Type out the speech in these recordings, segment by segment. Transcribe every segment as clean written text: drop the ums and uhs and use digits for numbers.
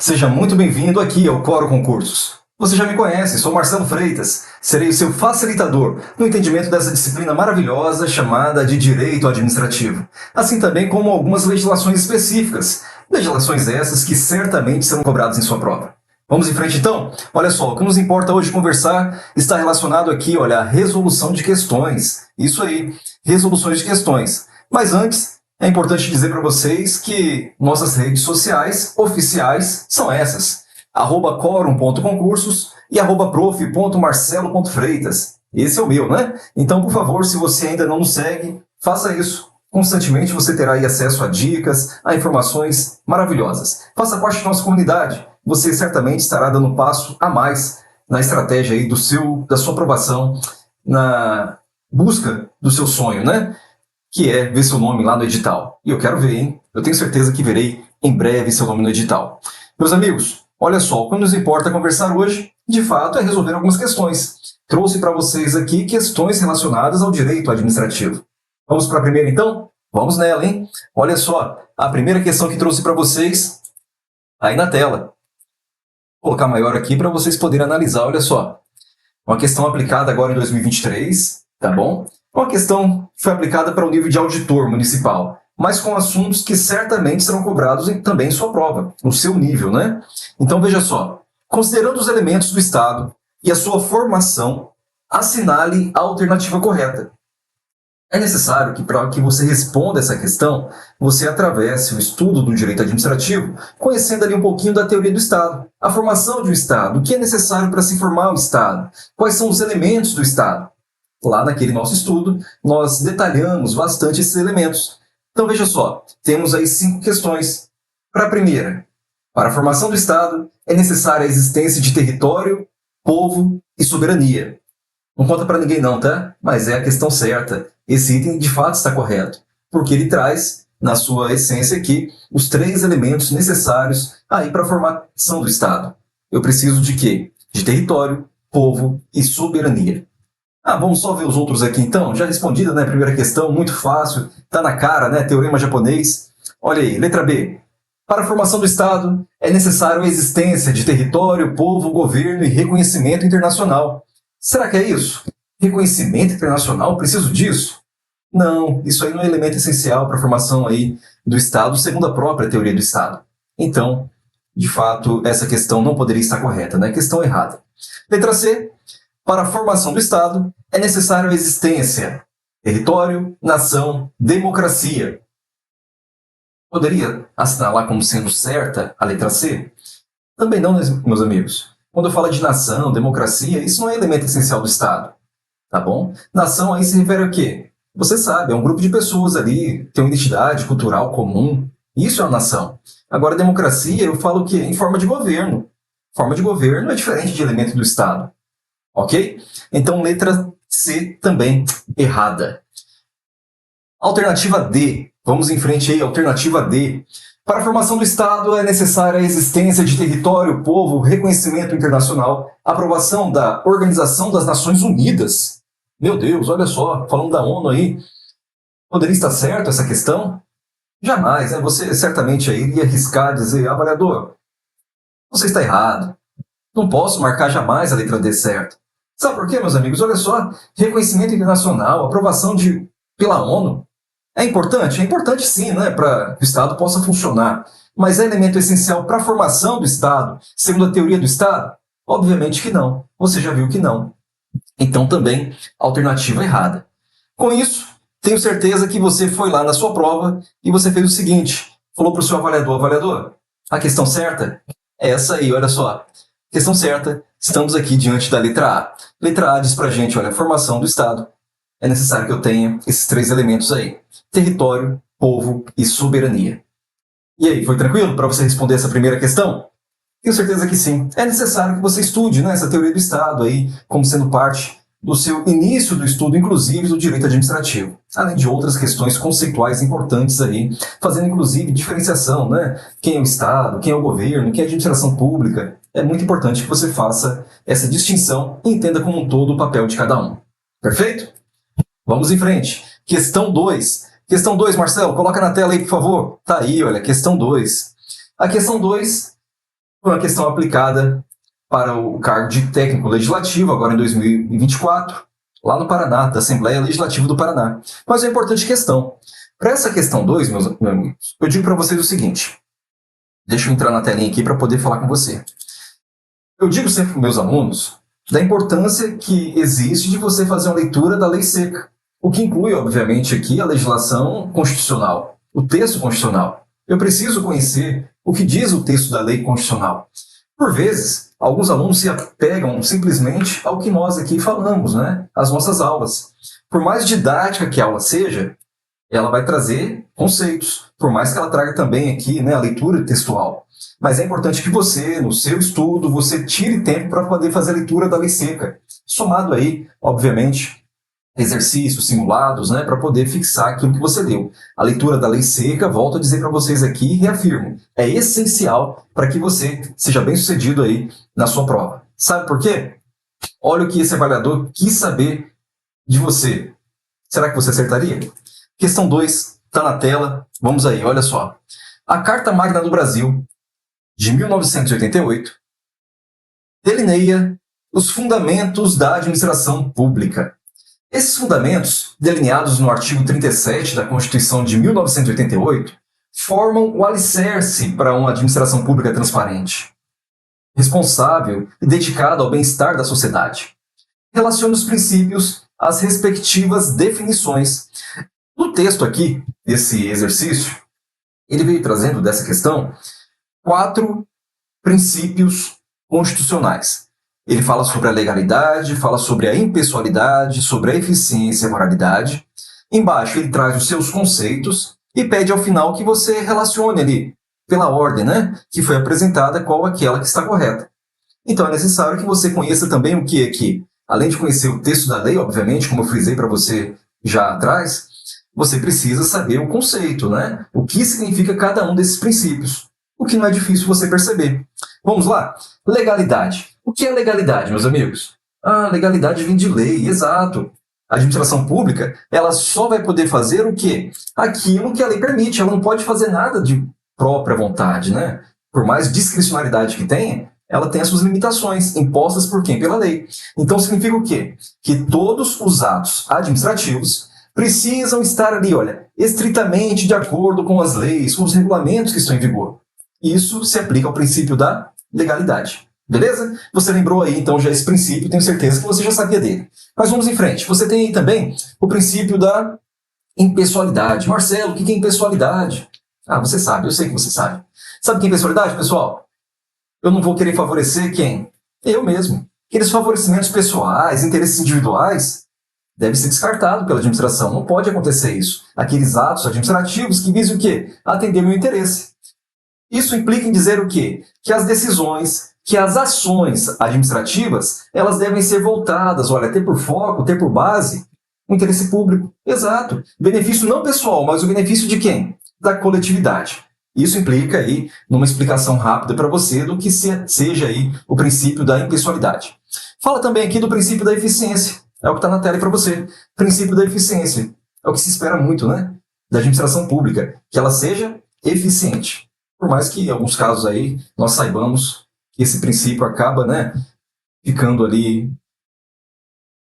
Seja muito bem-vindo aqui ao Coro Concursos. Você já me conhece, sou Marcelo Freitas. Serei o seu facilitador no entendimento dessa disciplina maravilhosa chamada de Direito Administrativo. Assim também como algumas legislações específicas. Legislações essas que certamente serão cobradas em sua prova. Vamos em frente então? Olha só, o que nos importa hoje conversar está relacionado aqui, olha, à resolução de questões. Isso aí, resoluções de questões. Mas antes, é importante dizer para vocês que nossas redes sociais oficiais são essas: @quorum.concursos e @prof.marcelo.freitas. Esse é o meu, né? Então, por favor, se você ainda não nos segue, faça isso. Constantemente você terá aí acesso a dicas, a informações maravilhosas. Faça parte da nossa comunidade. Você certamente estará dando um passo a mais na estratégia aí da sua aprovação, na busca do seu sonho, né? Que é ver seu nome lá no edital. E eu quero ver, hein? Eu tenho certeza que verei em breve seu nome no edital. Meus amigos, olha só, o que nos importa conversar hoje, de fato, é resolver algumas questões. Trouxe para vocês aqui questões relacionadas ao direito administrativo. Vamos para a primeira, então? Vamos nela, hein? Olha só, a primeira questão que trouxe para vocês, aí na tela. Vou colocar maior aqui para vocês poderem analisar, olha só. Uma questão aplicada agora em 2023, tá bom? Uma questão que foi aplicada para o nível de auditor municipal, mas com assuntos que certamente serão cobrados também em sua prova, no seu nível, né? Então veja só, considerando os elementos do Estado e a sua formação, assinale a alternativa correta. É necessário que, para que você responda essa questão, você atravesse o estudo do direito administrativo, conhecendo ali um pouquinho da teoria do Estado, a formação de um Estado, o que é necessário para se formar um Estado, quais são os elementos do Estado. Lá naquele nosso estudo, nós detalhamos bastante esses elementos. Então veja só, temos aí 5 questões. Para a primeira, para a formação do Estado, é necessária a existência de território, povo e soberania. Não conta para ninguém não, tá? Mas é a questão certa. Esse item de fato está correto, porque ele traz, na sua essência aqui, os 3 elementos necessários aí para a formação do Estado. Eu preciso de quê? De território, povo e soberania. Vamos só ver os outros aqui então? Já respondida, né? Primeira questão, muito fácil, tá na cara, né? Teorema japonês. Olha aí, letra B. Para a formação do Estado, é necessário a existência de território, povo, governo e reconhecimento internacional. Será que é isso? Reconhecimento internacional? Preciso disso? Não, isso aí não é elemento essencial para a formação aí do Estado, segundo a própria teoria do Estado. Então, de fato, essa questão não poderia estar correta, né? Questão errada. Letra C. Para a formação do Estado, é necessário a existência, território, nação, democracia. Poderia assinalar como sendo certa a letra C? Também não, meus amigos. Quando eu falo de nação, democracia, isso não é elemento essencial do Estado, tá bom? Nação aí se refere a quê? Você sabe, é um grupo de pessoas ali, tem uma identidade cultural comum. Isso é uma nação. Agora, democracia, eu falo o quê? Em forma de governo. Forma de governo é diferente de elemento do Estado. Ok? Então, letra C também errada. Alternativa D. Vamos em frente aí, alternativa D. Para a formação do Estado é necessária a existência de território, povo, reconhecimento internacional, aprovação da Organização das Nações Unidas. Meu Deus, olha só, falando da ONU aí. Poderia estar certo essa questão? Jamais, né? Você certamente aí iria arriscar dizer, avaliador, você está errado. Não posso marcar jamais a letra D certa. Sabe por quê, meus amigos? Olha só, reconhecimento internacional, aprovação pela ONU. É importante? É importante sim, né, para que o Estado possa funcionar. Mas é elemento essencial para a formação do Estado, segundo a teoria do Estado? Obviamente que não. Você já viu que não. Então também, alternativa errada. Com isso, tenho certeza que você foi lá na sua prova e você fez o seguinte, falou para o seu avaliador, avaliador, a questão certa é essa aí, olha só. Questão certa, estamos aqui diante da letra A. Letra A diz pra gente, olha, formação do Estado. É necessário que eu tenha esses 3 elementos aí. Território, povo e soberania. E aí, foi tranquilo para você responder essa primeira questão? Tenho certeza que sim. É necessário que você estude, né, essa teoria do Estado aí, como sendo parte do seu início do estudo, inclusive do direito administrativo, além de outras questões conceituais importantes aí, fazendo inclusive diferenciação, né? Quem é o Estado, quem é o governo, quem é a administração pública. É muito importante que você faça essa distinção e entenda como um todo o papel de cada um. Perfeito? Vamos em frente. Questão 2. Questão 2, Marcelo, coloca na tela aí, por favor. Tá aí, olha, questão 2. A questão 2 Foi uma questão aplicada para o cargo de técnico legislativo, agora em 2024, lá no Paraná, da Assembleia Legislativa do Paraná. Mas é uma importante questão. Para essa questão 2, meus amigos, eu digo para vocês o seguinte. Deixa eu entrar na telinha aqui para poder falar com você. Eu digo sempre para meus alunos da importância que existe de você fazer uma leitura da lei seca, o que inclui, obviamente, aqui a legislação constitucional, o texto constitucional. Eu preciso conhecer o que diz o texto da lei constitucional. Por vezes, alguns alunos se apegam simplesmente ao que nós aqui falamos, né? As nossas aulas. Por mais didática que a aula seja, ela vai trazer conceitos, por mais que ela traga também aqui, né, a leitura textual. Mas é importante que você, no seu estudo, você tire tempo para poder fazer a leitura da lei seca. Somado aí, obviamente, exercícios, simulados, né, para poder fixar aquilo que você deu. A leitura da lei seca, volto a dizer para vocês aqui e reafirmo, é essencial para que você seja bem sucedido aí na sua prova. Sabe por quê? Olha o que esse avaliador quis saber de você. Será que você acertaria? Questão 2, está na tela. Vamos aí, olha só. A Carta Magna do Brasil, de 1988, delineia os fundamentos da administração pública. Esses fundamentos, delineados no artigo 37 da Constituição de 1988, formam o alicerce para uma administração pública transparente, responsável e dedicada ao bem-estar da sociedade. Relaciona os princípios às respectivas definições. No texto aqui, desse exercício, ele veio trazendo dessa questão 4 princípios constitucionais. Ele fala sobre a legalidade, fala sobre a impessoalidade, sobre a eficiência e a moralidade. Embaixo ele traz os seus conceitos e pede ao final que você relacione ali, pela ordem, né, que foi apresentada, qual aquela que está correta. Então é necessário que você conheça também o que aqui, além de conhecer o texto da lei, obviamente, como eu frisei para você já atrás, você precisa saber o conceito, né? O que significa cada um desses princípios, o que não é difícil você perceber. Vamos lá? Legalidade. O que é legalidade, meus amigos? Ah, legalidade vem de lei, exato. A administração pública, ela só vai poder fazer o quê? Aquilo que a lei permite, ela não pode fazer nada de própria vontade, né? Por mais discricionalidade que tenha, ela tem as suas limitações, impostas por quem? Pela lei. Então significa o quê? Que todos os atos administrativos precisam estar ali, olha, estritamente de acordo com as leis, com os regulamentos que estão em vigor. Isso se aplica ao princípio da legalidade. Beleza? Você lembrou aí, então, já esse princípio, tenho certeza que você já sabia dele. Mas vamos em frente. Você tem aí também o princípio da impessoalidade. Marcelo, o que é impessoalidade? Ah, você sabe, eu sei que você sabe. Sabe o que é impessoalidade, pessoal? Eu não vou querer favorecer quem? Eu mesmo. Aqueles favorecimentos pessoais, interesses individuais, deve ser descartado pela administração. Não pode acontecer isso. Aqueles atos administrativos que visem o quê? Atender meu interesse. Isso implica em dizer o quê? Que as decisões, que as ações administrativas, elas devem ser voltadas, olha, ter por foco, ter por base o interesse público. Exato. Benefício não pessoal, mas o benefício de quem? Da coletividade. Isso implica aí numa explicação rápida para você do que seja aí o princípio da impessoalidade. Fala também aqui do princípio da eficiência. É o que está na tela para você. Princípio da eficiência. É o que se espera muito, né? Da administração pública. Que ela seja eficiente. Por mais que em alguns casos aí nós saibamos que esse princípio acaba, né, ficando ali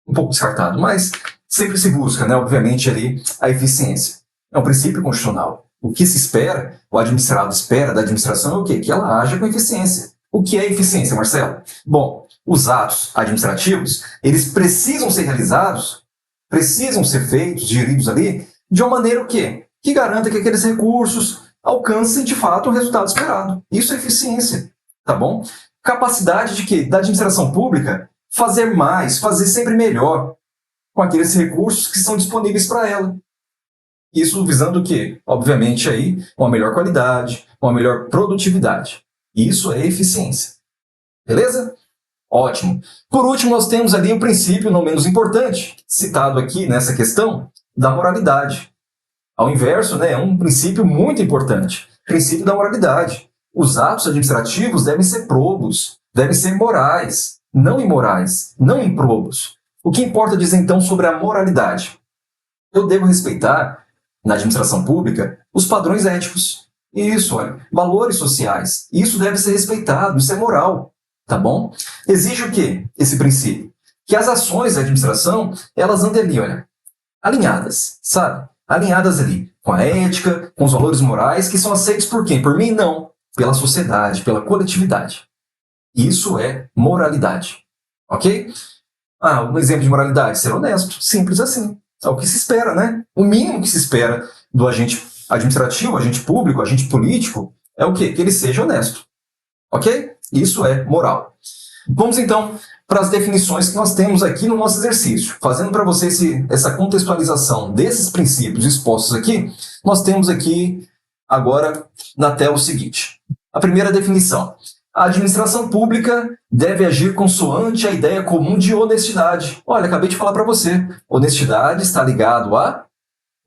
um pouco descartado. Mas sempre se busca, né, obviamente, ali a eficiência. É um princípio constitucional. O que se espera, o administrado espera da administração é o quê? Que ela haja com eficiência. O que é eficiência, Marcelo? Bom, os atos administrativos, eles precisam ser realizados, precisam ser feitos, geridos ali, de uma maneira o quê? Que garanta que aqueles recursos alcancem, de fato, o resultado esperado. Isso é eficiência, tá bom? Capacidade de quê? Da administração pública fazer mais, fazer sempre melhor com aqueles recursos que são disponíveis para ela. Isso visando o quê? Obviamente, aí, uma melhor qualidade, uma melhor produtividade. Isso é eficiência. Beleza? Ótimo. Por último, nós temos ali o princípio, não menos importante, citado aqui nessa questão, da moralidade. Ao inverso, né, é um princípio muito importante. Princípio da moralidade. Os atos administrativos devem ser probos, devem ser morais, não imorais, não improbos. O que importa dizer, então, sobre a moralidade? Eu devo respeitar, na administração pública, os padrões éticos. Isso, olha, valores sociais. Isso deve ser respeitado, isso é moral, tá bom? Exige o quê? Esse princípio? Que as ações da administração, elas andem ali, olha, alinhadas, sabe? Alinhadas ali com a ética, com os valores morais que são aceitos por quem? Por mim? Não. Pela sociedade, pela coletividade. Isso é moralidade, ok? Um exemplo de moralidade, ser honesto, simples assim. É o que se espera, né? O mínimo que se espera do agente administrativo, agente público, agente político, é o quê? Que ele seja honesto, ok? Isso é moral. Vamos então para as definições que nós temos aqui no nosso exercício. Fazendo para você essa contextualização desses princípios expostos aqui, nós temos aqui agora na tela o seguinte. A primeira definição. A administração pública deve agir consoante a ideia comum de honestidade. Olha, acabei de falar para você. Honestidade está ligado à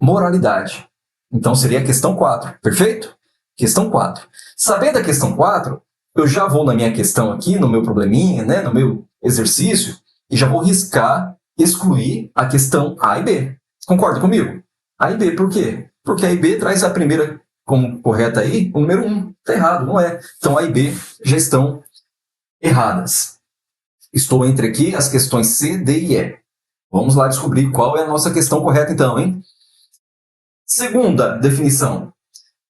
moralidade. Então seria a questão 4, perfeito? Questão 4. Sabendo a questão 4, eu já vou na minha questão aqui, no meu probleminha, né, no meu exercício, e já vou riscar, excluir a questão A e B. Concorda comigo? A e B, por quê? Porque A e B traz a primeira como correta aí, o número 1. Está errado, não é? Então A e B já estão erradas. Estou entre aqui as questões C, D e E. Vamos lá descobrir qual é a nossa questão correta então, hein? Segunda definição.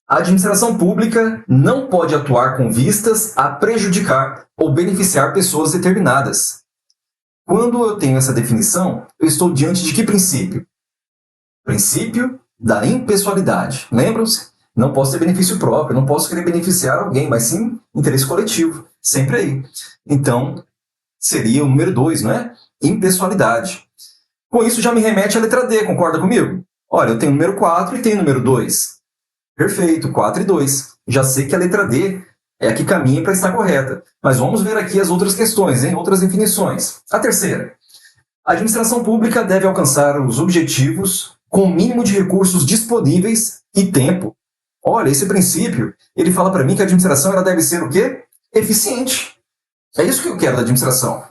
A administração pública não pode atuar com vistas a prejudicar ou beneficiar pessoas determinadas. Quando eu tenho essa definição, eu estou diante de que princípio? Princípio da impessoalidade. Lembram-se? Não posso ter benefício próprio, não posso querer beneficiar alguém, mas sim interesse coletivo. Sempre aí. Então, seria o número 2, não é? Impessoalidade. Com isso, já me remete à letra D, concorda comigo? Olha, eu tenho o número 4 e tenho o número 2. Perfeito, 4 e 2. Já sei que a letra D é a que caminha para estar correta. Mas vamos ver aqui as outras questões, hein? Outras definições. A terceira. A administração pública deve alcançar os objetivos com o mínimo de recursos disponíveis e tempo. Olha, esse princípio, ele fala para mim que a administração ela deve ser o quê? Eficiente. É isso que eu quero da administração.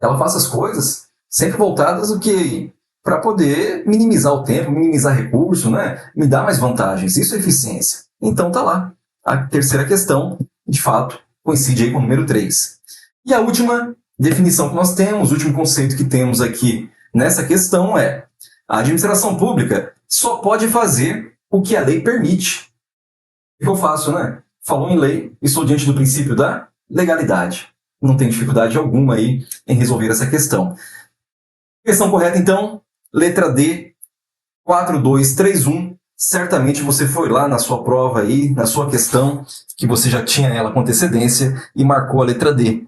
Ela faça as coisas sempre voltadas o quê? Para poder minimizar o tempo, minimizar recurso, né? Me dar mais vantagens. Isso é eficiência. Então tá lá. A terceira questão, de fato, coincide aí com o número 3. E a última definição que nós temos, o último conceito que temos aqui nessa questão é: a administração pública só pode fazer o que a lei permite. O que eu faço, né? Falou em lei, estou diante do princípio da legalidade. Não tem dificuldade alguma aí em resolver essa questão. Questão correta, então, letra D, 4231. Certamente você foi lá na sua prova aí, na sua questão, que você já tinha ela com antecedência e marcou a letra D.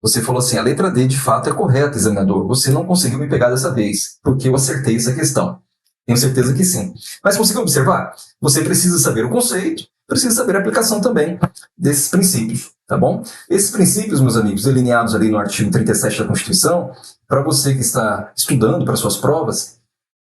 Você falou assim, a letra D de fato é correta, examinador. Você não conseguiu me pegar dessa vez, porque eu acertei essa questão. Tenho certeza que sim. Mas conseguiu observar? Você precisa saber o conceito, precisa saber a aplicação também desses princípios, tá bom? Esses princípios, meus amigos, delineados ali no artigo 37 da Constituição, para você que está estudando para suas provas,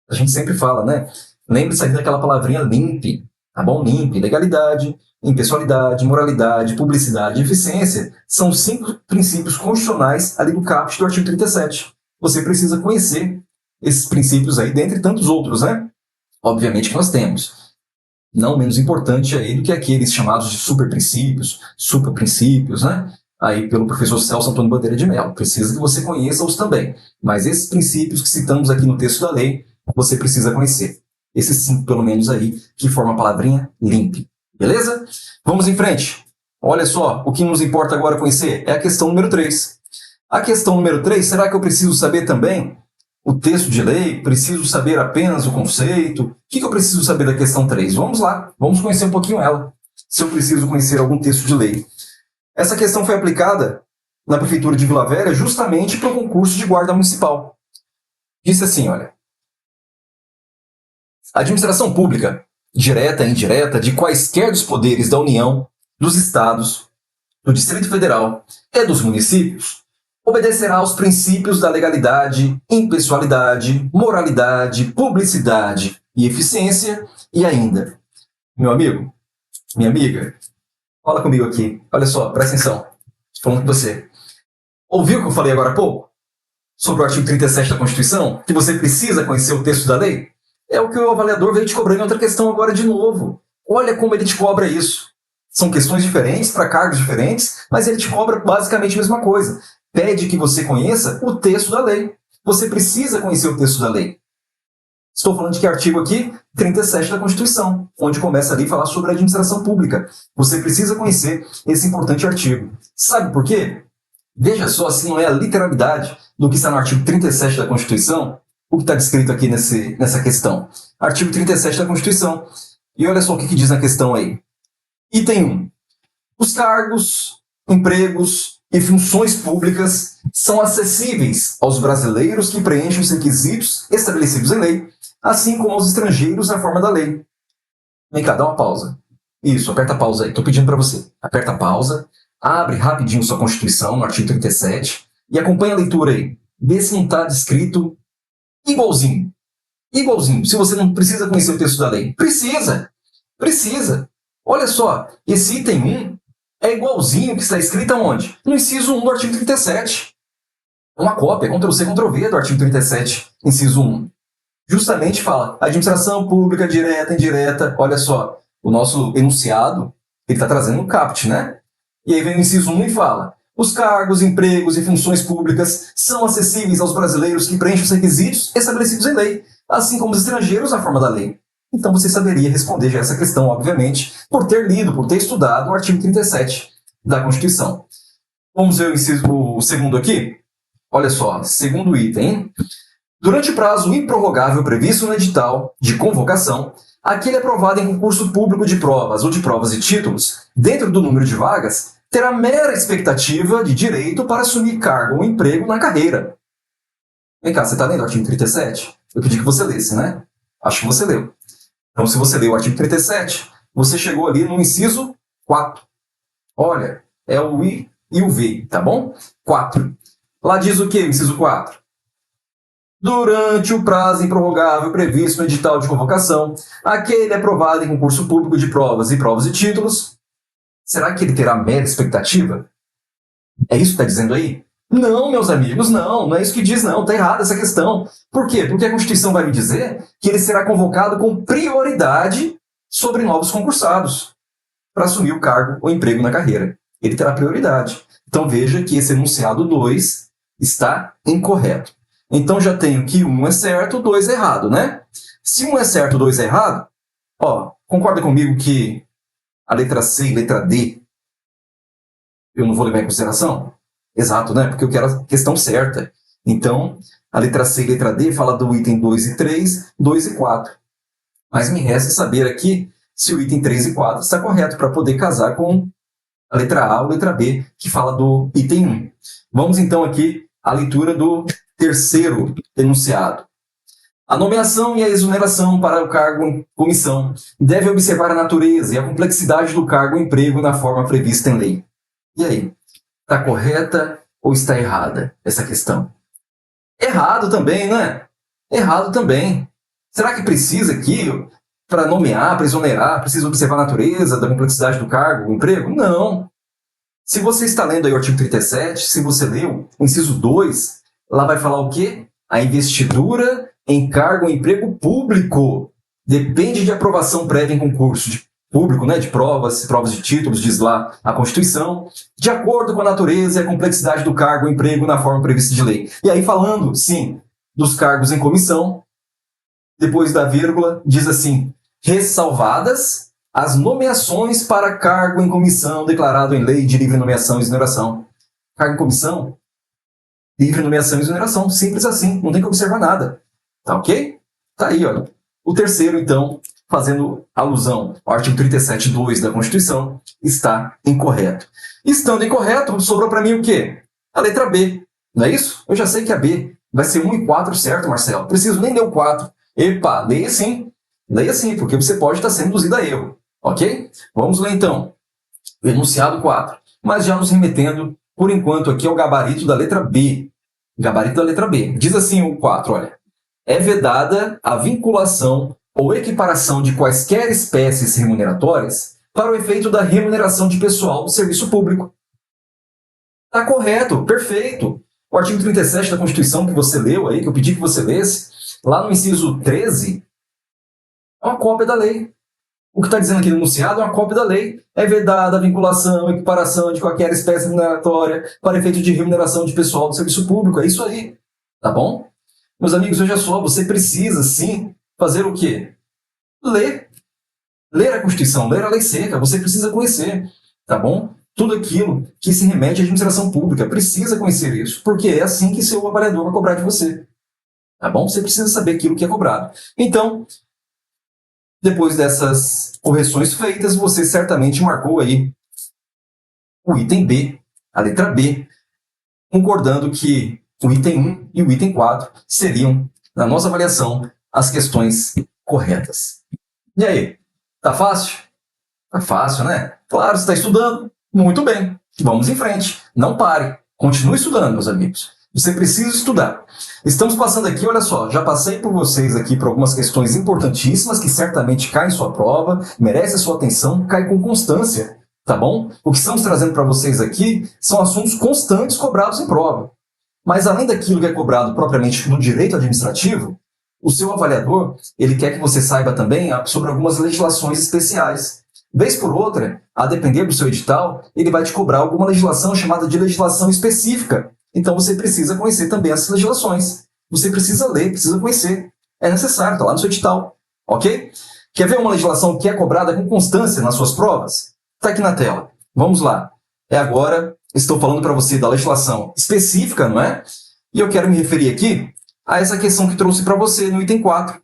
a gente sempre fala, né? Lembre-se aí daquela palavrinha LIMP, tá bom? LIMP, legalidade, impessoalidade, moralidade, publicidade e eficiência são 5 princípios constitucionais ali do caput do artigo 37. Você precisa conhecer esses princípios aí, dentre tantos outros, né? Obviamente que nós temos. Não menos importante aí do que aqueles chamados de superprincípios, né? Aí pelo professor Celso Antônio Bandeira de Mello. Precisa que você conheça-os também. Mas esses princípios que citamos aqui no texto da lei, você precisa conhecer. Esses 5, pelo menos aí, que formam a palavrinha LIMP. Beleza? Vamos em frente. Olha só, o que nos importa agora conhecer é a questão número 3. A questão número 3, será que eu preciso saber também o texto de lei? Preciso saber apenas o conceito? O que eu preciso saber da questão 3? Vamos lá, vamos conhecer um pouquinho ela. Se eu preciso conhecer algum texto de lei. Essa questão foi aplicada na Prefeitura de Vila Velha justamente para o concurso de guarda municipal. Disse assim, olha. A administração pública, direta e indireta, de quaisquer dos poderes da União, dos Estados, do Distrito Federal e dos municípios, obedecerá aos princípios da legalidade, impessoalidade, moralidade, publicidade e eficiência e ainda. Meu amigo, minha amiga, fala comigo aqui. Olha só, presta atenção. Estou falando com você. Ouviu o que eu falei agora há pouco? Sobre o artigo 37 da Constituição? Que você precisa conhecer o texto da lei? É o que o avaliador veio te cobrar em outra questão agora de novo. Olha como ele te cobra isso. São questões diferentes, para cargos diferentes, mas ele te cobra basicamente a mesma coisa. Pede que você conheça o texto da lei. Você precisa conhecer o texto da lei. Estou falando de que artigo aqui? 37 da Constituição, onde começa ali a falar sobre a administração pública. Você precisa conhecer esse importante artigo. Sabe por quê? Veja só se não é a literalidade do que está no artigo 37 da Constituição, o que está descrito aqui nessa questão. Artigo 37 da Constituição. E olha só o que diz na questão aí. Item 1. Os cargos, empregos e funções públicas são acessíveis aos brasileiros que preenchem os requisitos estabelecidos em lei, assim como aos estrangeiros na forma da lei. Vem cá, dá uma pausa. Isso, aperta a pausa aí. Estou pedindo para você. Aperta a pausa, abre rapidinho sua Constituição, no artigo 37, e acompanha a leitura aí. Vê se não está descrito igualzinho. Igualzinho. Se você não precisa conhecer o texto da lei. Precisa. Precisa. Olha só, esse item 1 é igualzinho que está escrito aonde? No inciso 1 do artigo 37. É uma cópia, Ctrl+C, Ctrl+V do artigo 37, inciso 1. Justamente fala, administração pública direta, indireta, olha só, o nosso enunciado, ele está trazendo um caput, né? E aí vem o inciso 1 e fala, os cargos, empregos e funções públicas são acessíveis aos brasileiros que preenchem os requisitos estabelecidos em lei, assim como os estrangeiros na forma da lei. Então você saberia responder já essa questão, obviamente, por ter lido, por ter estudado o artigo 37 da Constituição. Vamos ver o segundo aqui? Olha só, segundo item, hein? Durante o prazo improrrogável previsto no edital de convocação, aquele aprovado em concurso público de provas ou de provas e títulos, dentro do número de vagas, terá mera expectativa de direito para assumir cargo ou emprego na carreira. Vem cá, você está lendo o artigo 37? Eu pedi que você lesse, né? Acho que você leu. Então, se você leu o artigo 37, você chegou ali no inciso 4. Olha, é o I e o V, tá bom? 4. Lá diz o que, inciso 4? Durante o prazo improrrogável previsto no edital de convocação, aquele aprovado em concurso público de provas e títulos, será que ele terá mera expectativa? É isso que está dizendo aí? Não, meus amigos, não é isso que diz, não, está errada essa questão. Por quê? Porque a Constituição vai me dizer que ele será convocado com prioridade sobre novos concursados para assumir o cargo ou emprego na carreira. Ele terá prioridade. Então veja que esse enunciado 2 está incorreto. Então já tenho que 1 é certo, 2 é errado, né? Se 1 é certo, 2 é errado, concorda comigo que a letra C e letra D eu não vou levar em consideração? Exato, né? Porque eu quero a questão certa. Então, a letra C e letra D fala do item 2 e 3, 2 e 4. Mas me resta saber aqui se o item 3 e 4 está correto para poder casar com a letra A ou letra B, que fala do item 1. Vamos então aqui à leitura do terceiro enunciado. A nomeação e a exoneração para o cargo em comissão deve observar a natureza e a complexidade do cargo ou emprego na forma prevista em lei. E aí? Está correta ou está errada essa questão? Errado também, né? Errado também. Será que precisa aqui, para nomear, para exonerar, precisa observar a natureza da complexidade do cargo ou emprego? Não. Se você está lendo aí o artigo 37, se você leu o inciso 2, lá vai falar o quê? A investidura em cargo ou emprego público depende de aprovação prévia em concurso público, né, de provas de títulos, diz lá a Constituição, de acordo com a natureza e a complexidade do cargo ou emprego na forma prevista de lei. E aí falando, sim, dos cargos em comissão, depois da vírgula, diz assim, ressalvadas as nomeações para cargo em comissão declarado em lei de livre nomeação e exoneração. Cargo em comissão, livre nomeação e exoneração, simples assim, não tem que observar nada. Tá ok? Tá aí, olha. O terceiro, então, fazendo alusão ao artigo 37.2 da Constituição, está incorreto. Estando incorreto, sobrou para mim o quê? A letra B, não é isso? Eu já sei que a B vai ser 1 e 4, certo, Marcelo? Preciso nem ler o 4. Epa, leia sim, porque você pode estar sendo induzido a erro, ok? Vamos ler então, o enunciado 4, mas já nos remetendo, por enquanto, aqui ao gabarito da letra B. Gabarito da letra B. Diz assim o 4, olha, é vedada a vinculação ou equiparação de quaisquer espécies remuneratórias para o efeito da remuneração de pessoal do serviço público. Está correto, perfeito. O artigo 37 da Constituição que você leu aí, que eu pedi que você lesse, lá no inciso 13, é uma cópia da lei. O que está dizendo aqui no enunciado é uma cópia da lei. É vedada a vinculação, equiparação de qualquer espécie remuneratória para efeito de remuneração de pessoal do serviço público. É isso aí, tá bom? Meus amigos, veja só, você precisa, sim, fazer o quê? Ler. Ler a Constituição, ler a lei seca. Você precisa conhecer, tá bom? Tudo aquilo que se remete à administração pública. Precisa conhecer isso, porque é assim que seu avaliador vai cobrar de você. Tá bom? Você precisa saber aquilo que é cobrado. Então, depois dessas correções feitas, você certamente marcou aí o item B, a letra B, concordando que o item 1 e o item 4 seriam, na nossa avaliação, as questões corretas. E aí, tá fácil? Tá fácil, né? Claro, você está estudando. Muito bem. Vamos em frente. Não pare. Continue estudando, meus amigos. Você precisa estudar. Estamos passando aqui, olha só, já passei por vocês aqui por algumas questões importantíssimas que certamente caem em sua prova, merecem a sua atenção, cai com constância, tá bom? O que estamos trazendo para vocês aqui são assuntos constantes cobrados em prova. Mas além daquilo que é cobrado propriamente no direito administrativo, o seu avaliador, ele quer que você saiba também sobre algumas legislações especiais. Vez por outra, a depender do seu edital, ele vai te cobrar alguma legislação chamada de legislação específica. Então você precisa conhecer também essas legislações. Você precisa ler, precisa conhecer. É necessário, está lá no seu edital. Ok? Quer ver uma legislação que é cobrada com constância nas suas provas? Está aqui na tela. Vamos lá. Agora, estou falando para você da legislação específica, não é? E eu quero me referir aqui a essa questão que trouxe para você no item 4,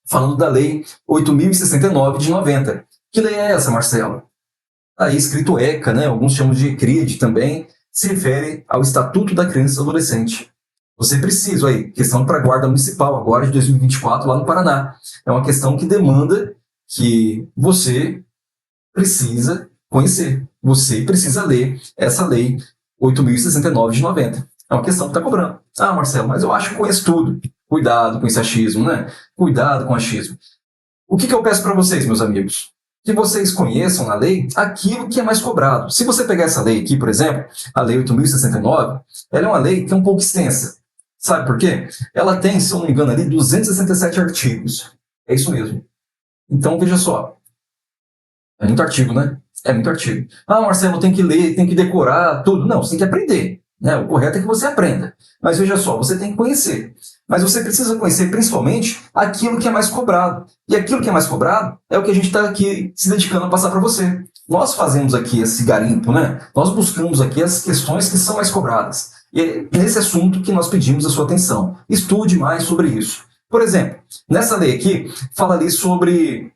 falando da Lei 8.069 de 90. Que lei é essa, Marcelo? Aí escrito ECA, né? Alguns chamam de ECRIAD também, se refere ao Estatuto da Criança e Adolescente. Você precisa, aí, questão para a Guarda Municipal, agora de 2024, lá no Paraná. É uma questão que demanda que você precisa conhecer. Você precisa ler essa Lei 8.069 de 90. É uma questão que está cobrando. Ah, Marcelo, mas eu acho que conheço tudo. Cuidado com esse achismo, né? Cuidado com o achismo. O que eu peço para vocês, meus amigos? Que vocês conheçam na lei aquilo que é mais cobrado. Se você pegar essa lei aqui, por exemplo, a Lei 8.069, ela é uma lei que é um pouco extensa. Sabe por quê? Ela tem, se eu não me engano, ali 267 artigos. É isso mesmo. Então, veja só. É muito artigo, né? É muito artigo. Ah, Marcelo, tem que ler, tem que decorar, tudo. Não, você tem que aprender. Né? O correto é que você aprenda. Mas veja só, você tem que conhecer. Mas você precisa conhecer principalmente aquilo que é mais cobrado. E aquilo que é mais cobrado é o que a gente está aqui se dedicando a passar para você. Nós fazemos aqui esse garimpo, né? Nós buscamos aqui as questões que são mais cobradas. E é nesse assunto que nós pedimos a sua atenção. Estude mais sobre isso. Por exemplo, nessa lei aqui, fala ali sobre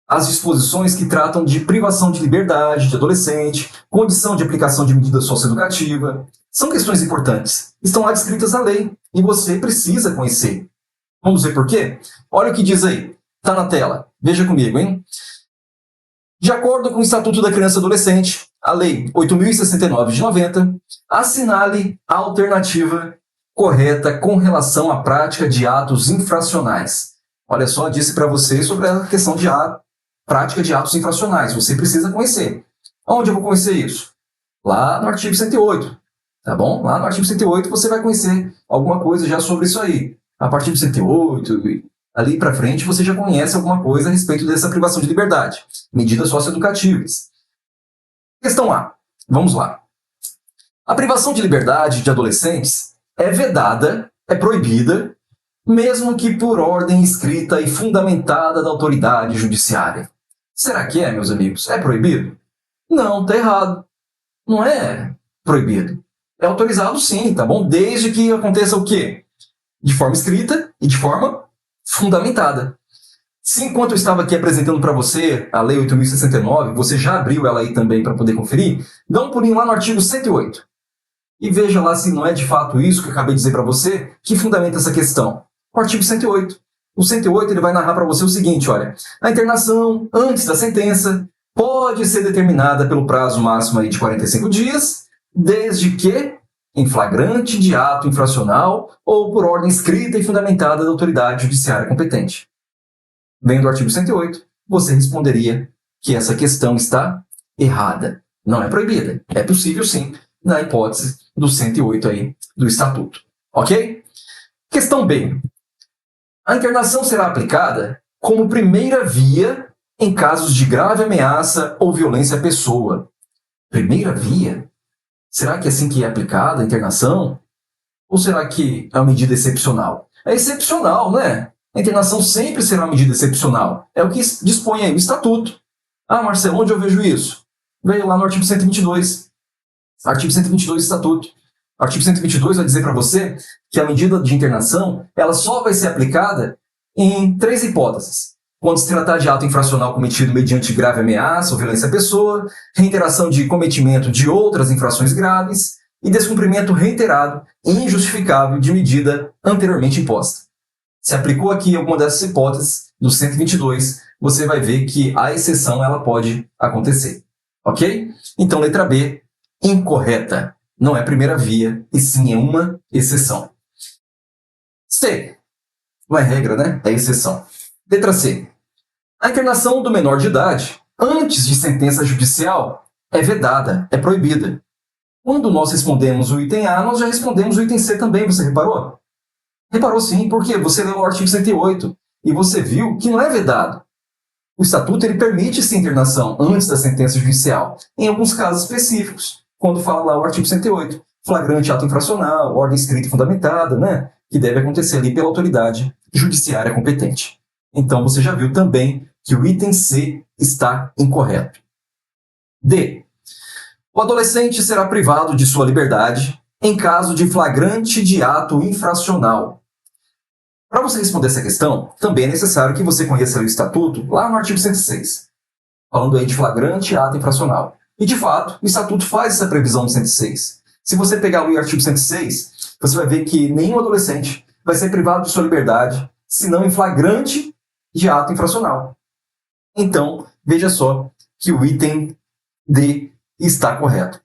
as disposições que tratam de privação de liberdade de adolescente, condição de aplicação de medida socioeducativa. São questões importantes. Estão lá descritas na lei e você precisa conhecer. Vamos ver por quê? Olha o que diz aí. Está na tela. Veja comigo, hein? De acordo com o Estatuto da Criança e Adolescente, a Lei 8.069 de 90, assinale a alternativa correta com relação à prática de atos infracionais. Olha só, disse para você sobre a questão de prática de atos infracionais. Você precisa conhecer. Onde eu vou conhecer isso? Lá no artigo 108. Tá bom? Lá no artigo 108 você vai conhecer alguma coisa já sobre isso aí. A partir do 108, ali para frente, você já conhece alguma coisa a respeito dessa privação de liberdade. Medidas socioeducativas. Questão A. Vamos lá. A privação de liberdade de adolescentes é vedada, é proibida, mesmo que por ordem escrita e fundamentada da autoridade judiciária. Será que é, meus amigos? É proibido? Não, tá errado. Não é proibido. É autorizado sim, tá bom? Desde que aconteça o quê? De forma escrita e de forma fundamentada. Se enquanto eu estava aqui apresentando para você a Lei 8.069, você já abriu ela aí também para poder conferir, dá um pulinho lá no artigo 108. E veja lá se não é de fato isso que eu acabei de dizer para você que fundamenta essa questão. O artigo 108. O 108 ele vai narrar para você o seguinte, olha, a internação antes da sentença pode ser determinada pelo prazo máximo aí de 45 dias, desde que em flagrante de ato infracional ou por ordem escrita e fundamentada da autoridade judiciária competente. Vendo o artigo 108, você responderia que essa questão está errada. Não é proibida. É possível sim, na hipótese do 108 aí do Estatuto. Ok? Questão B. A internação será aplicada como primeira via em casos de grave ameaça ou violência à pessoa. Primeira via? Será que é assim que é aplicada a internação? Ou será que é uma medida excepcional? É excepcional, né? A internação sempre será uma medida excepcional. É o que dispõe aí o Estatuto. Ah, Marcelo, onde eu vejo isso? Veio lá no artigo 122. Artigo 122 do Estatuto. O artigo 122 vai dizer para você que a medida de internação ela só vai ser aplicada em 3 hipóteses. Quando se tratar de ato infracional cometido mediante grave ameaça ou violência à pessoa, reiteração de cometimento de outras infrações graves e descumprimento reiterado e injustificável de medida anteriormente imposta. Se aplicou aqui alguma dessas hipóteses do 122, você vai ver que a exceção ela pode acontecer. Ok? Então, letra B, incorreta. Não é primeira via, e sim é uma exceção. C. Não é regra, né? É exceção. Letra C. A internação do menor de idade, antes de sentença judicial, é vedada, é proibida. Quando nós respondemos o item A, nós já respondemos o item C também, você reparou? Reparou sim, porque você leu o artigo 108 e você viu que não é vedado. O Estatuto ele permite essa internação antes da sentença judicial, em alguns casos específicos, quando fala lá o artigo 108, flagrante ato infracional, ordem escrita e fundamentada, né, que deve acontecer ali pela autoridade judiciária competente. Então você já viu também que o item C está incorreto. D. O adolescente será privado de sua liberdade em caso de flagrante de ato infracional. Para você responder essa questão, também é necessário que você conheça o Estatuto lá no artigo 106, falando aí de flagrante ato infracional. E, de fato, o Estatuto faz essa previsão no 106. Se você pegar o artigo 106, você vai ver que nenhum adolescente vai ser privado de sua liberdade, senão em flagrante de ato infracional. Então, veja só que o item D está correto.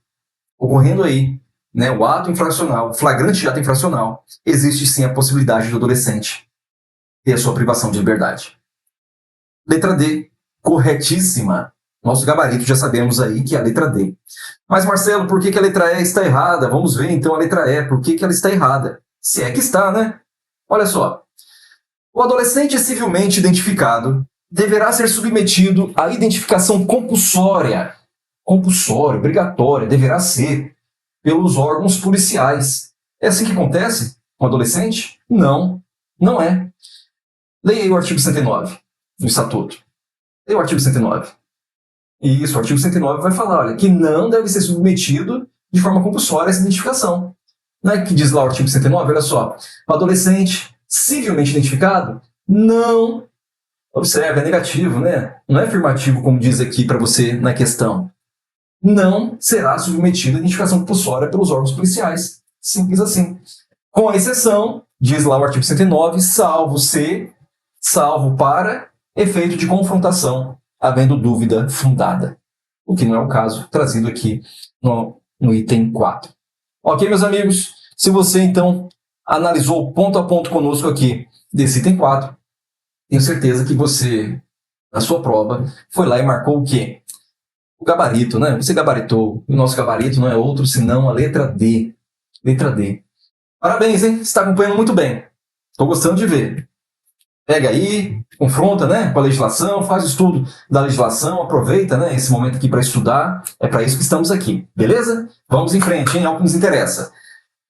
Ocorrendo aí, né, o ato infracional, flagrante de ato infracional, existe sim a possibilidade do adolescente ter a sua privação de liberdade. Letra D, corretíssima. Nosso gabarito já sabemos aí que é a letra D. Mas, Marcelo, por que a letra E está errada? Vamos ver então a letra E, por que ela está errada? Se é que está, né? Olha só. O adolescente civilmente identificado deverá ser submetido à identificação compulsória. Compulsória, obrigatória, deverá ser pelos órgãos policiais. É assim que acontece com o adolescente? Não, não é. Leia aí o artigo 109 do Estatuto. Leia o artigo 109. Isso, o artigo 109 vai falar, olha, que não deve ser submetido de forma compulsória a essa identificação. Não é que diz lá o artigo 109? Olha só, o adolescente civilmente identificado não, observe, é negativo, né? Não é afirmativo, como diz aqui para você na questão. Não será submetido à identificação compulsória pelos órgãos policiais. Simples assim. Com exceção, diz lá o artigo 109, salvo para efeito de confrontação, havendo dúvida fundada. O que não é o caso trazido aqui no item 4. Ok, meus amigos? Se você, então, analisou ponto a ponto conosco aqui desse item 4, tenho certeza que você, na sua prova, foi lá e marcou o quê? O gabarito, né? Você gabaritou. O nosso gabarito não é outro senão a letra D. Letra D. Parabéns, hein? Você está acompanhando muito bem. Estou gostando de ver. Pega aí, confronta, né, com a legislação, faz o estudo da legislação, aproveita, né, esse momento aqui para estudar. É para isso que estamos aqui, beleza? Vamos em frente, hein? É o que nos interessa.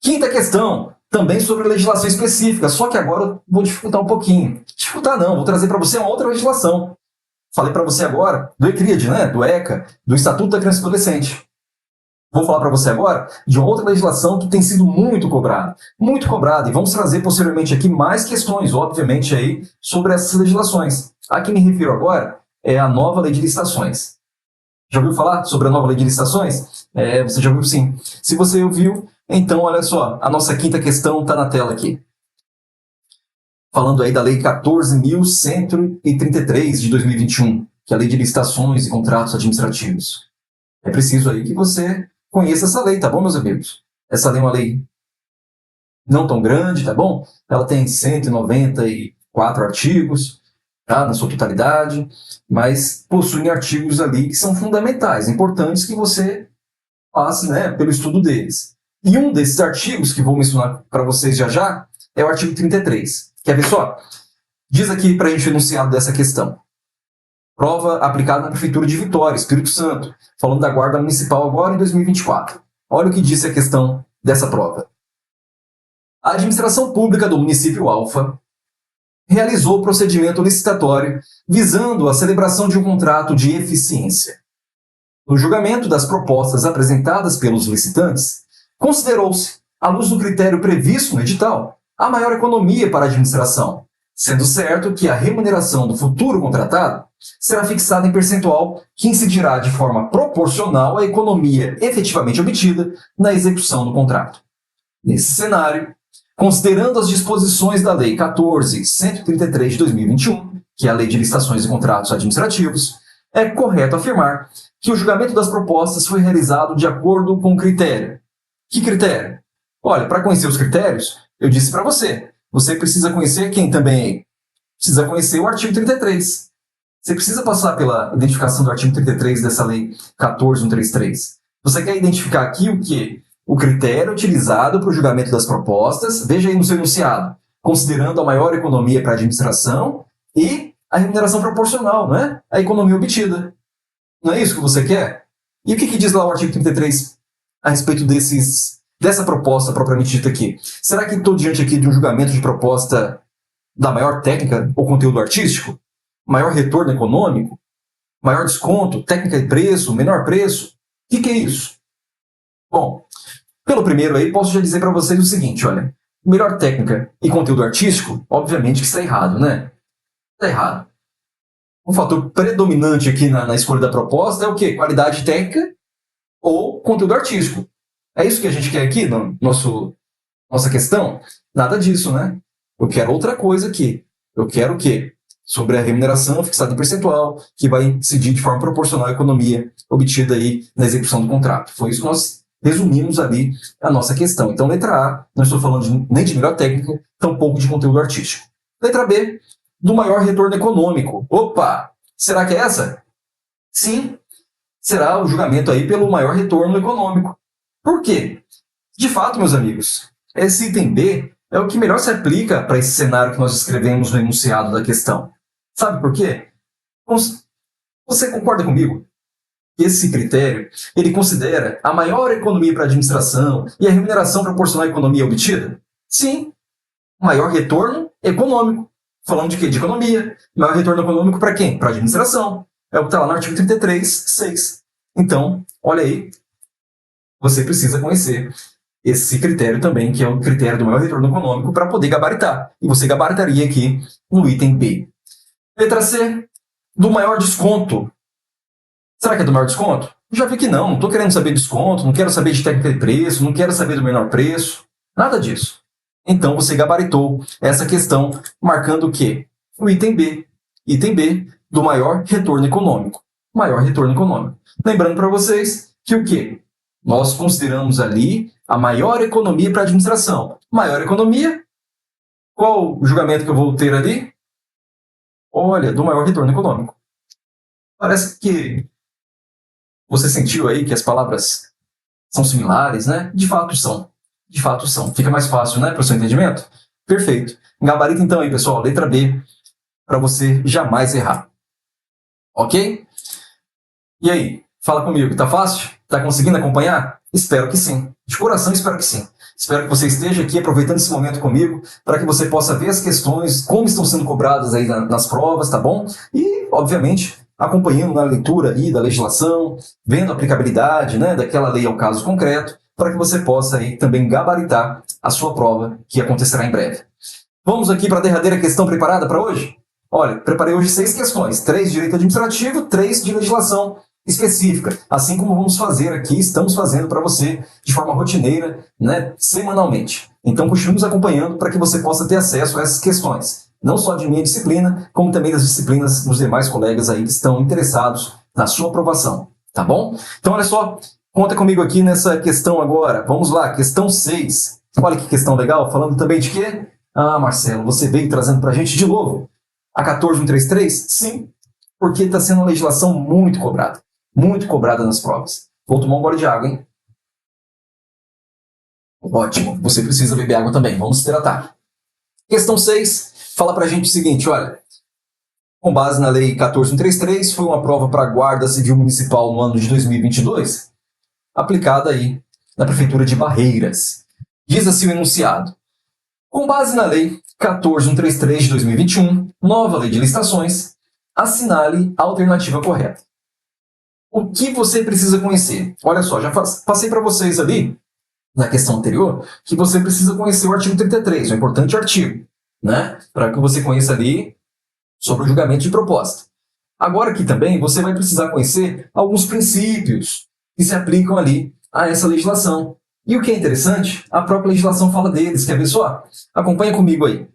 Quinta questão, também sobre legislação específica, só que agora eu vou dificultar um pouquinho. Dificultar não, vou trazer para você uma outra legislação. Falei para você agora do ECRID, né, do ECA, do Estatuto da Criança e Adolescente. Vou falar para você agora de uma outra legislação que tem sido muito cobrada, e vamos trazer posteriormente aqui mais questões, obviamente, aí, sobre essas legislações. A que me refiro agora é a nova lei de licitações. Já ouviu falar sobre a nova lei de licitações? Você já ouviu sim. Se você ouviu, então olha só, a nossa quinta questão está na tela aqui. Falando aí da lei 14.133 de 2021, que é a lei de licitações e contratos administrativos. É preciso aí que você conheça essa lei, tá bom, meus amigos? Essa lei é uma lei não tão grande, tá bom? Ela tem 194 artigos, tá, na sua totalidade, mas possui artigos ali que são fundamentais, importantes que você passe, né, pelo estudo deles. E um desses artigos que vou mencionar para vocês já já é o artigo 33. Quer ver só? Diz aqui para a gente o enunciado dessa questão. Prova aplicada na Prefeitura de Vitória, Espírito Santo, falando da Guarda Municipal agora em 2024. Olha o que disse a questão dessa prova. A administração pública do município Alfa realizou o procedimento licitatório visando a celebração de um contrato de eficiência. No julgamento das propostas apresentadas pelos licitantes, considerou-se, à luz do critério previsto no edital, a maior economia para a administração, sendo certo que a remuneração do futuro contratado será fixada em percentual que incidirá de forma proporcional à economia efetivamente obtida na execução do contrato. Nesse cenário, considerando as disposições da Lei 14.133 de 2021, que é a Lei de Licitações e Contratos Administrativos, é correto afirmar que o julgamento das propostas foi realizado de acordo com o critério. Que critério? Olha, para conhecer os critérios, eu disse para você, você precisa conhecer quem também? Precisa conhecer o artigo 33. Você precisa passar pela identificação do artigo 33 dessa Lei 14.133. Você quer identificar aqui o quê? O critério utilizado para o julgamento das propostas, veja aí no seu enunciado, considerando a maior economia para a administração e a remuneração proporcional, não é? A economia obtida. Não é isso que você quer? E o que diz lá o artigo 33 a respeito dessa proposta propriamente dita aqui? Será que estou diante aqui de um julgamento de proposta da maior técnica ou conteúdo artístico? Maior retorno econômico? Maior desconto? Técnica de preço? Menor preço? O que é isso? Bom, pelo primeiro aí, posso já dizer para vocês o seguinte, olha, melhor técnica e conteúdo artístico, obviamente que está errado, né? Está errado. Um fator predominante aqui na escolha da proposta é o quê? Qualidade técnica ou conteúdo artístico. É isso que a gente quer aqui na nossa questão? Nada disso, né? Eu quero outra coisa aqui. Eu quero o quê? Sobre a remuneração fixada em percentual, que vai incidir de forma proporcional à economia obtida aí na execução do contrato. Foi isso que nós resumimos ali a nossa questão. Então, letra A, não estou falando nem de melhor técnica, tampouco de conteúdo artístico. Letra B, do maior retorno econômico. Opa! Será que é essa? Sim, será o julgamento aí pelo maior retorno econômico. Por quê? De fato, meus amigos, esse item B é o que melhor se aplica para esse cenário que nós escrevemos no enunciado da questão. Sabe por quê? Você concorda comigo? Esse critério, ele considera a maior economia para a administração e a remuneração proporcional à economia obtida? Sim, maior retorno econômico. Falando de quê? De economia. Maior retorno econômico para quem? Para a administração. É o que está lá no artigo 33.6. Então, olha aí, você precisa conhecer esse critério também, que é o critério do maior retorno econômico, para poder gabaritar. E você gabaritaria aqui no item B. Letra C, do maior desconto. Será que é do maior desconto? Já vi que não estou querendo saber de desconto, não quero saber de técnica de preço, não quero saber do menor preço, nada disso. Então você gabaritou essa questão, marcando o quê? O item B. Item B, do maior retorno econômico. Maior retorno econômico. Lembrando para vocês que o quê? Nós consideramos ali a maior economia para a administração. Maior economia, qual o julgamento que eu vou ter ali? Olha, do maior retorno econômico. Parece que você sentiu aí que as palavras são similares, né? De fato são. De fato são. Fica mais fácil, né, para o seu entendimento? Perfeito. Gabarita então aí, pessoal, letra B, para você jamais errar. Ok? E aí, fala comigo, tá fácil? Tá conseguindo acompanhar? Espero que sim. De coração, espero que sim. Espero que você esteja aqui aproveitando esse momento comigo para que você possa ver as questões, como estão sendo cobradas aí nas provas, tá bom? E, obviamente, acompanhando na leitura aí da legislação, vendo a aplicabilidade, né, daquela lei ao caso concreto, para que você possa aí também gabaritar a sua prova, que acontecerá em breve. Vamos aqui para a derradeira questão preparada para hoje? Olha, preparei hoje 6 questões, 3 de direito administrativo, 3 de legislação específica, assim como vamos fazer aqui, estamos fazendo para você de forma rotineira, né, semanalmente. Então, continue nos acompanhando para que você possa ter acesso a essas questões, não só de minha disciplina, como também das disciplinas dos demais colegas aí que estão interessados na sua aprovação, tá bom? Então, olha só, conta comigo aqui nessa questão agora. Vamos lá, questão 6. Olha que questão legal, falando também de quê? Ah, Marcelo, você veio trazendo para a gente de novo a 14.133? Sim, porque está sendo uma legislação muito cobrada nas provas. Vou tomar um gole de água, hein? Ótimo, você precisa beber água também, vamos se hidratar. Questão 6 fala para a gente o seguinte, olha, com base na Lei 14.133, foi uma prova para a Guarda Civil Municipal no ano de 2022, aplicada aí na Prefeitura de Barreiras. Diz assim o enunciado: com base na Lei 14.133 de 2021, nova Lei de Licitações, assinale a alternativa correta. O que você precisa conhecer? Olha só, já passei para vocês ali, na questão anterior, que você precisa conhecer o artigo 33, um importante artigo, né? Para que você conheça ali sobre o julgamento de proposta. Agora aqui também você vai precisar conhecer alguns princípios que se aplicam ali a essa legislação. E o que é interessante, a própria legislação fala deles. Quer ver só? Acompanha comigo aí.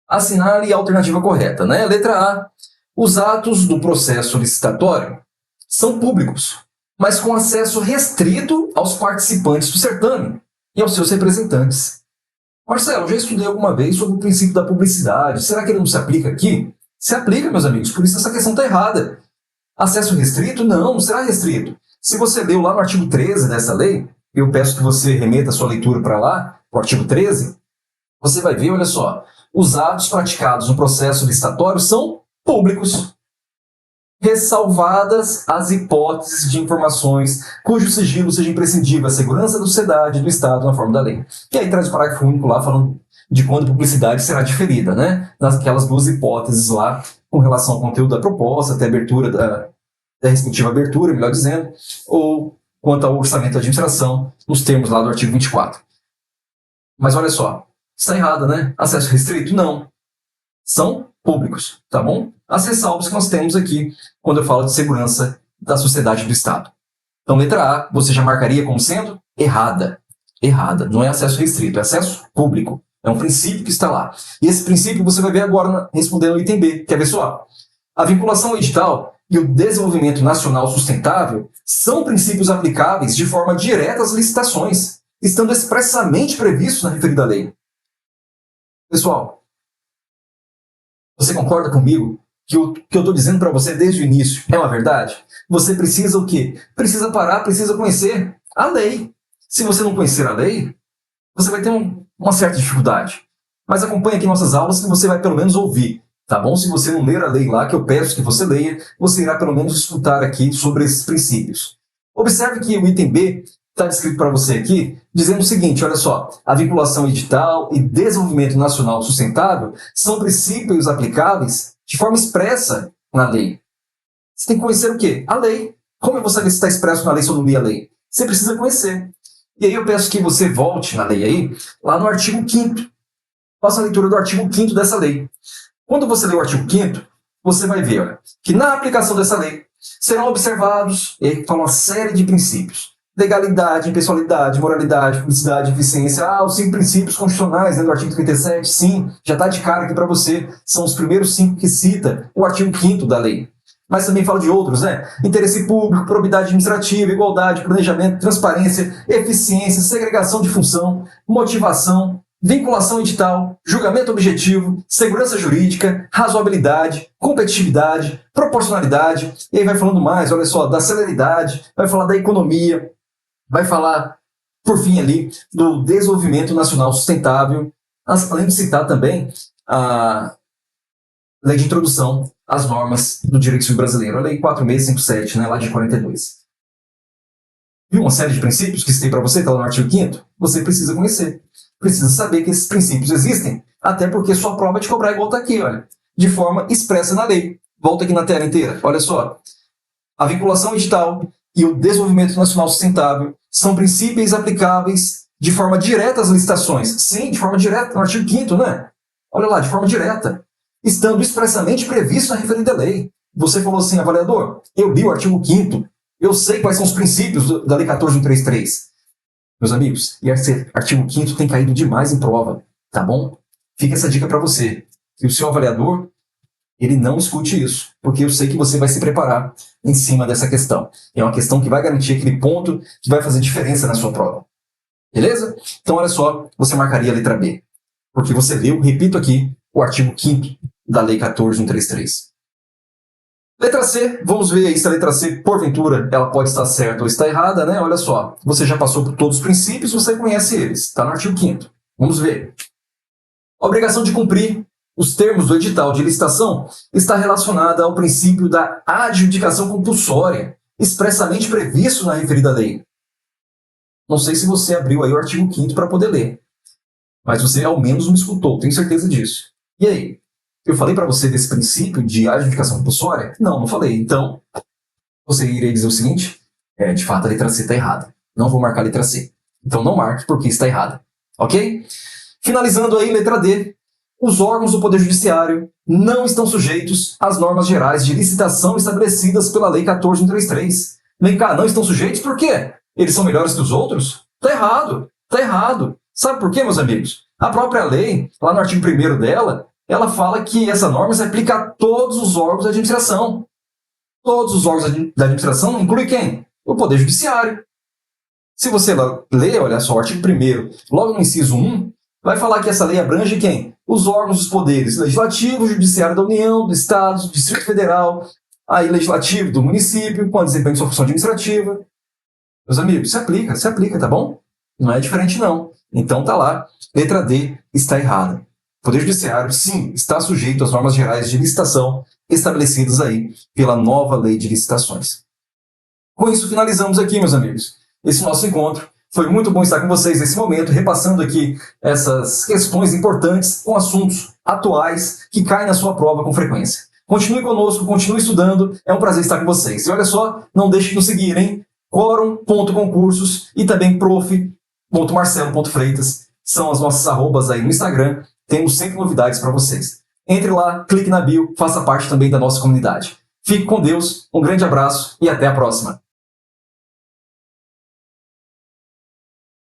Assinale a alternativa correta, né? Letra A. Os atos do processo licitatório são públicos, mas com acesso restrito aos participantes do certame e aos seus representantes. Marcelo, já estudei alguma vez sobre o princípio da publicidade. Será que ele não se aplica aqui? Se aplica, meus amigos, por isso essa questão está errada. Acesso restrito? Não, não será restrito. Se você leu lá no artigo 13 dessa lei, eu peço que você remeta a sua leitura para lá, o artigo 13, você vai ver, olha só, os atos praticados no processo licitatório são públicos, ressalvadas as hipóteses de informações cujo sigilo seja imprescindível à segurança da sociedade e do Estado na forma da lei. E aí traz o parágrafo único lá falando de quando a publicidade será diferida, né? Naquelas duas hipóteses lá com relação ao conteúdo da proposta, até a abertura da respectiva abertura, melhor dizendo, ou quanto ao orçamento da administração, nos termos lá do artigo 24. Mas olha só, está errado, né? Acesso restrito? Não. São públicos, tá bom? As ressalvas que nós temos aqui quando eu falo de segurança da sociedade e do Estado. Então, letra A, você já marcaria como sendo errada. Errada. Não é acesso restrito, é acesso público. É um princípio que está lá. E esse princípio você vai ver agora respondendo o item B. Quer ver só? A vinculação ao edital e o desenvolvimento nacional sustentável são princípios aplicáveis de forma direta às licitações, estando expressamente previstos na referida lei. Pessoal, você concorda comigo que o que eu estou dizendo para você desde o início é uma verdade? Você precisa o quê? Precisa parar, precisa conhecer a lei. Se você não conhecer a lei, você vai ter uma certa dificuldade. Mas acompanhe aqui nossas aulas que você vai pelo menos ouvir, tá bom? Se você não ler a lei lá, que eu peço que você leia, você irá pelo menos escutar aqui sobre esses princípios. Observe que o item B está descrito para você aqui, dizendo o seguinte, olha só, a vinculação edital e desenvolvimento nacional sustentável são princípios aplicáveis de forma expressa na lei. Você tem que conhecer o quê? A lei. Como eu vou saber se está expresso na lei se eu não li a lei? Você precisa conhecer. E aí eu peço que você volte na lei aí, lá no artigo 5º. Faça a leitura do artigo 5º dessa lei. Quando você lê o artigo 5º, você vai ver olha, que na aplicação dessa lei serão observados uma série de princípios. Legalidade, impessoalidade, moralidade, publicidade, eficiência. Os 5 princípios constitucionais, né, do artigo 37, sim, já está de cara aqui para você. São os primeiros 5 que cita o artigo 5º da lei. Mas também fala de outros, né? Interesse público, probidade administrativa, igualdade, planejamento, transparência, eficiência, segregação de função, motivação, vinculação edital, julgamento objetivo, segurança jurídica, razoabilidade, competitividade, proporcionalidade, e aí vai falando mais, olha só, da celeridade, vai falar da economia, vai falar, por fim ali, do desenvolvimento nacional sustentável, além de citar também a lei de introdução às normas do direito civil brasileiro, a lei 4657, né, lá de 42. Viu uma série de princípios que citei para você, está lá no artigo 5º? Você precisa conhecer. Precisa saber que esses princípios existem, até porque sua prova é de cobrar igual está aqui, olha, de forma expressa na lei. Volta aqui na tela inteira, olha só. A vinculação edital e o desenvolvimento nacional sustentável são princípios aplicáveis de forma direta às licitações. Sim, de forma direta, no artigo 5º, né? Olha lá, de forma direta. Estando expressamente previsto na referida lei. Você falou assim, avaliador, eu li o artigo 5º, eu sei quais são os princípios da lei 14.133. Meus amigos, e esse artigo 5º tem caído demais em prova, tá bom? Fica essa dica para você. Que o seu avaliador, ele não escute isso, porque eu sei que você vai se preparar em cima dessa questão. É uma questão que vai garantir aquele ponto que vai fazer diferença na sua prova. Beleza? Então, olha só, você marcaria a letra B. Porque você leu, repito aqui, o artigo 5º da lei 14.133. Letra C, vamos ver aí se a letra C, porventura, ela pode estar certa ou está errada, né? Olha só, você já passou por todos os princípios, você conhece eles, está no artigo 5º. Vamos ver. Obrigação de cumprir os termos do edital de licitação está relacionada ao princípio da adjudicação compulsória, expressamente previsto na referida lei. Não sei se você abriu aí o artigo 5º para poder ler, mas você ao menos me escutou, tenho certeza disso. E aí? Eu falei para você desse princípio de adjudicação compulsória? Não falei. Então, você iria dizer o seguinte: de fato a letra C está errada. Não vou marcar a letra C. Então não marque porque está errada. Ok? Finalizando aí, letra D. Os órgãos do Poder Judiciário não estão sujeitos às normas gerais de licitação estabelecidas pela Lei 14.133. Vem cá, não estão sujeitos por quê? Eles são melhores que os outros? Tá errado. Tá errado. Sabe por quê, meus amigos? A própria lei, lá no artigo 1º dela, ela fala que essa norma se aplica a todos os órgãos da administração. Todos os órgãos da administração inclui quem? O Poder Judiciário. Se você ler, olha só, o artigo 1º, logo no inciso 1, vai falar que essa lei abrange quem? Os órgãos dos poderes legislativo, judiciário da União, do Estado, do Distrito Federal, aí legislativo do município, com desempenho de sua função administrativa. Meus amigos, se aplica, tá bom? Não é diferente não. Então tá lá, letra D está errada. O Poder Judiciário, sim, está sujeito às normas gerais de licitação estabelecidas aí pela nova lei de licitações. Com isso, finalizamos aqui, meus amigos, esse nosso encontro. Foi muito bom estar com vocês nesse momento, repassando aqui essas questões importantes com assuntos atuais que caem na sua prova com frequência. Continue conosco, continue estudando, é um prazer estar com vocês. E olha só, não deixe de nos seguir, hein? Quorum.concursos e também prof.marcelo.freitas são as nossas arrobas aí no Instagram. Temos sempre novidades para vocês. Entre lá, clique na bio, faça parte também da nossa comunidade. Fique com Deus, um grande abraço e até a próxima.